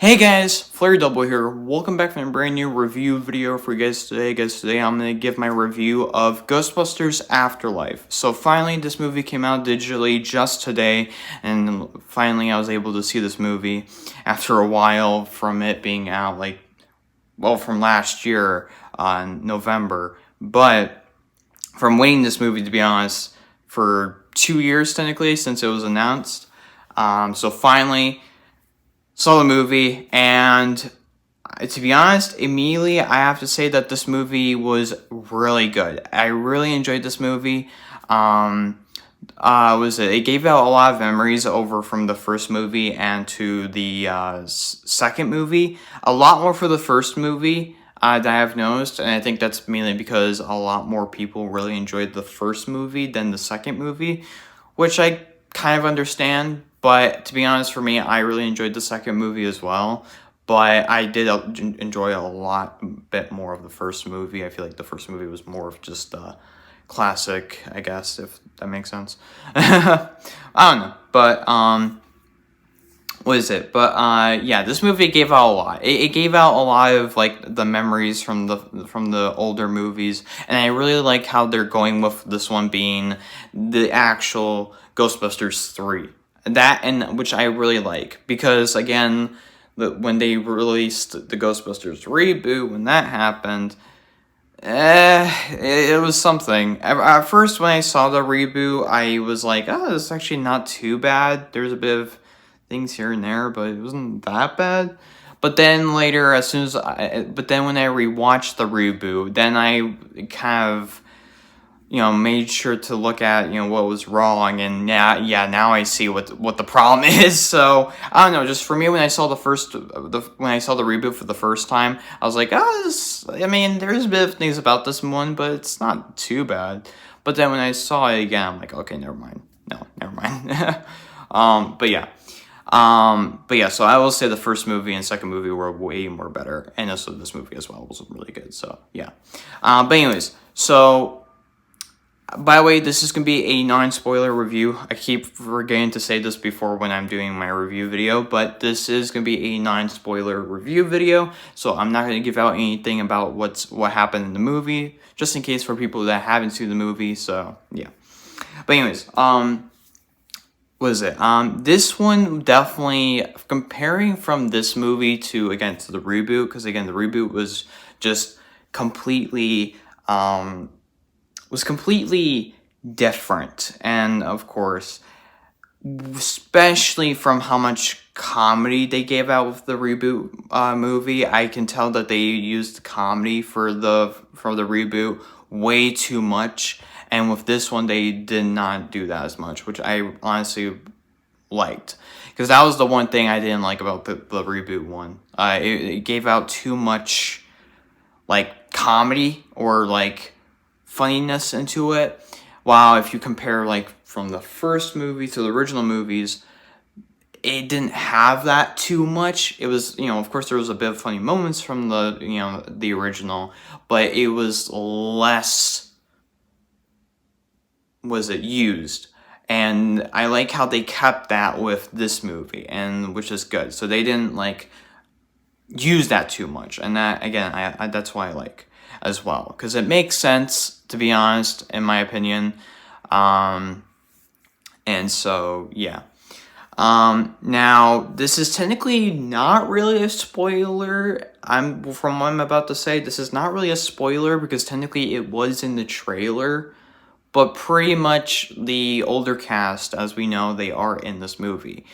Hey guys, Flare Double here. Welcome back from a brand new review video for you guys today. Today I'm going to give my review of Ghostbusters Afterlife. So finally this movie came out digitally just today, and finally I was able to see this movie after a while from it being out, from last year on November. But from waiting this movie, to be honest, for 2 years technically since it was announced. So finally saw the movie, and to be honest, immediately I have to say that this movie was really good. I really enjoyed this movie. It gave out a lot of memories over from the first movie and to the second movie. A lot more for the first movie that I've noticed, and I think that's mainly because a lot more people really enjoyed the first movie than the second movie, which I kind of understand. But to be honest, for me, I really enjoyed the second movie as well. But I did enjoy a bit more of the first movie. I feel like the first movie was more of just a classic, I guess, if that makes sense. I don't know, but what is it? But yeah, this movie gave out a lot. It gave out a lot of like the memories from the older movies, and I really like how they're going with this one being the actual Ghostbusters 3. That, and which I really like, because again, when they released the Ghostbusters reboot, when that happened, it was something. At first, when I saw the reboot, I was like, oh, this is actually not too bad. There's a bit of things here and there, but it wasn't that bad. But then later, but then when I rewatched the reboot, then I kind of, made sure to look at, what was wrong, and now I see what the problem is. So I don't know, just for me, when I saw the reboot for the first time, I was like, there's a bit of things about this one, but it's not too bad. But then when I saw it again, I'm like, okay, never mind. No, never mind. But yeah, so I will say the first movie and second movie were way more better, and also this movie as well was really good. So yeah. But anyways, so. By the way, this is going to be a non-spoiler review. I keep forgetting to say this before when I'm doing my review video, but this is going to be a non-spoiler review video, so I'm not going to give out anything about what happened in the movie, just in case for people that haven't seen the movie, so yeah. But anyways, what is it? This one definitely, comparing from this movie to the reboot, because again, the reboot was just completely different, and of course, especially from how much comedy they gave out with the reboot movie, I can tell that they used comedy for the reboot way too much, and with this one they did not do that as much, which I honestly liked, because that was the one thing I didn't like about the reboot one. It gave out too much like comedy or like funniness into it, while if you compare like from the first movie to the original movies, it didn't have that too much. It was, of course there was a bit of funny moments from the original, but it was less used, and I like how they kept that with this movie, and which is good. So they didn't like use that too much, and that again, I that's why I like as well, because it makes sense, to be honest, in my opinion. And so yeah. Now this is technically not really a spoiler. From what I'm about to say, this is not really a spoiler because technically it was in the trailer, but pretty much the older cast, as we know, they are in this movie,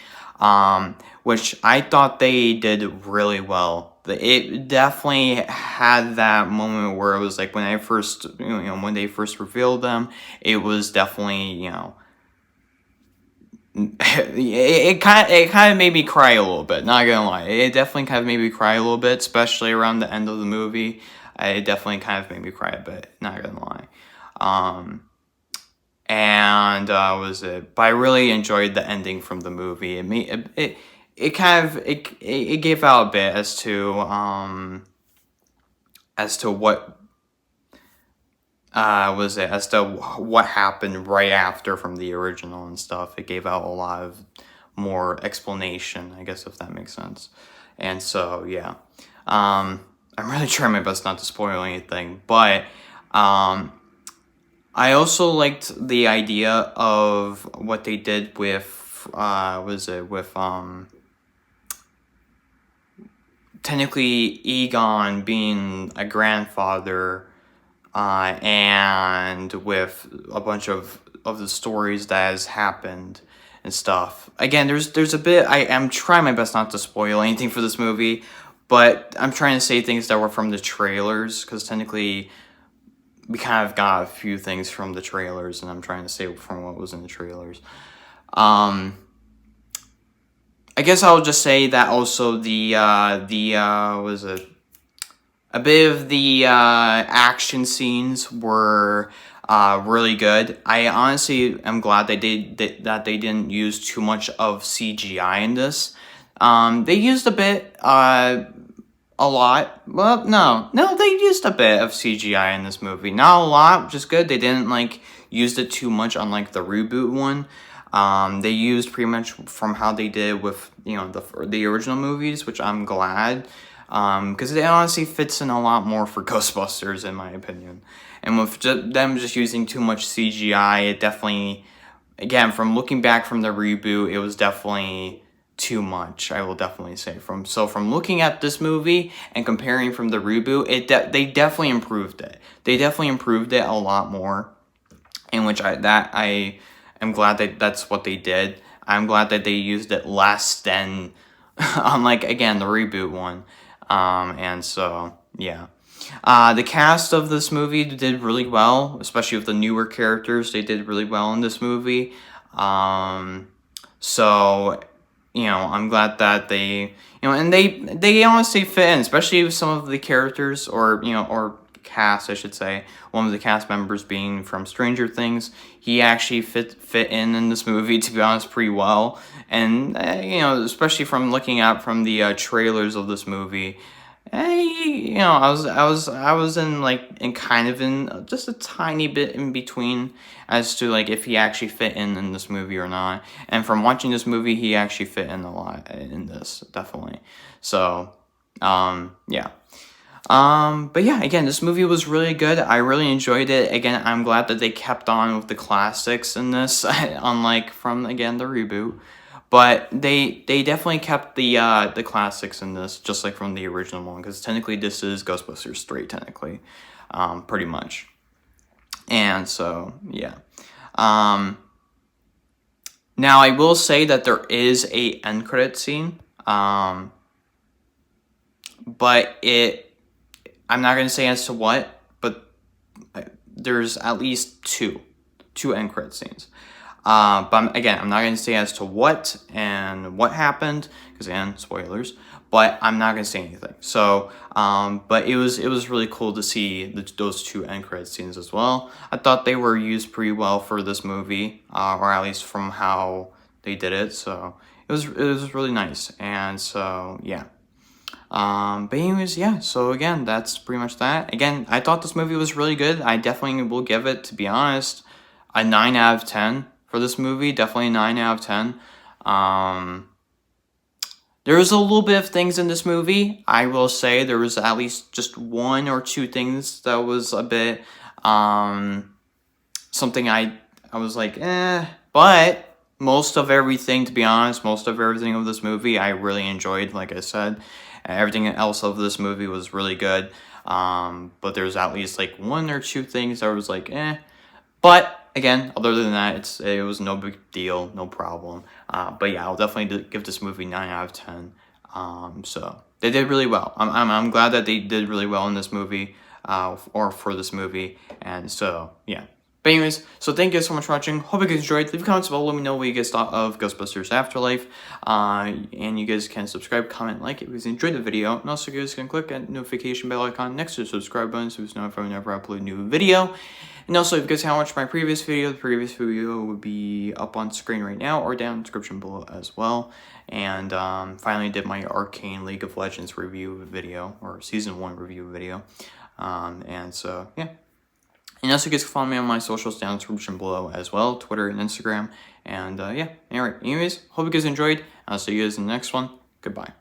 which I thought they did really well. It definitely had that moment where it was like when when they first revealed them, it was definitely, it kind of made me cry a little bit, not gonna lie. It definitely kind of made me cry a little bit, especially around the end of the movie. It definitely kind of made me cry a bit, not gonna lie. And was it? But I really enjoyed the ending from the movie. It gave out a bit as to what as to what happened right after from the original and stuff. It gave out a lot of more explanation, I guess, if that makes sense. And so, yeah. I'm really trying my best not to spoil anything, but I also liked the idea of what they did with, technically Egon being a grandfather, and with a bunch of the stories that has happened and stuff. Again, there's a bit, I am trying my best not to spoil anything for this movie, but I'm trying to say things that were from the trailers, because technically we kind of got a few things from the trailers, and I'm trying to say from what was in the trailers. I guess I'll just say that also was a bit of the action scenes were really good. I honestly am glad that they didn't use too much of CGI in this. They used a bit, a lot. Well, no, they used a bit of CGI in this movie. Not a lot, which is good. They didn't used it too much on the reboot one. They used pretty much from how they did with the original movies, which I'm glad, because it honestly fits in a lot more for Ghostbusters in my opinion. And with them just using too much CGI, it definitely, again, from looking back from the reboot, it was definitely too much, I will definitely say. From looking at this movie and comparing from the reboot, they definitely improved it. They definitely improved it a lot more, in which I am glad that that's what they did. I'm glad that they used it less than unlike, again, the reboot one. And so, yeah. The cast of this movie did really well, especially with the newer characters. They did really well in this movie. So, I'm glad that they, and they honestly fit in, especially with some of the characters, or cast, I should say. One of the cast members being from Stranger Things. He actually fit in this movie, to be honest, pretty well. And, especially from looking at from the trailers of this movie, I was in kind of in just a tiny bit in between as to if he actually fit in this movie or not. And from watching this movie, he actually fit in a lot in this, definitely. So, yeah. But yeah, again, this movie was really good. I really enjoyed it. Again, I'm glad that they kept on with the classics in this, unlike from, again, the reboot. But they definitely kept the classics in this, just like from the original one, because technically this is Ghostbusters 3, technically, pretty much. And so, yeah. Now, I will say that there is a end credit scene, but I'm not going to say as to what, but there's at least two end credit scenes. But I'm not going to say as to what and what happened, because again, spoilers, but I'm not going to say anything. So, but it was really cool to see those two end credit scenes as well. I thought they were used pretty well for this movie, or at least from how they did it. So it was really nice. And so, yeah. But anyways, yeah, so again, that's pretty much that. Again, I thought this movie was really good. I definitely will give it, to be honest, a 9 out of 10 for this movie. Definitely 9 out of 10. There was a little bit of things in this movie. I will say there was at least just one or two things that was a bit, something I was like, but most of everything, to be honest, most of everything of this movie I really enjoyed, like I said. Everything else of this movie was really good. But there's at least one or two things that was like, But again, other than that, it was no big deal, no problem. But yeah, I'll definitely give this movie 9 out of 10. So they did really well. I'm glad that they did really well in this movie, or for this movie. And so, yeah. But anyways, so thank you guys so much for watching. Hope you guys enjoyed. Leave comments below. Let me know what you guys thought of Ghostbusters Afterlife. And you guys can subscribe, comment, like it if you guys enjoyed the video. And also you guys can click that notification bell icon next to the subscribe button so you know if I ever upload a new video. And also, if you guys haven't watched my previous video, the previous video would be up on screen right now or down in the description below as well. And finally did my Arcane League of Legends review video, or Season 1 review video. And so, yeah. And also, you guys can follow me on my socials down in the description below as well, Twitter and Instagram. And yeah, anyways, hope you guys enjoyed. I'll see you guys in the next one. Goodbye.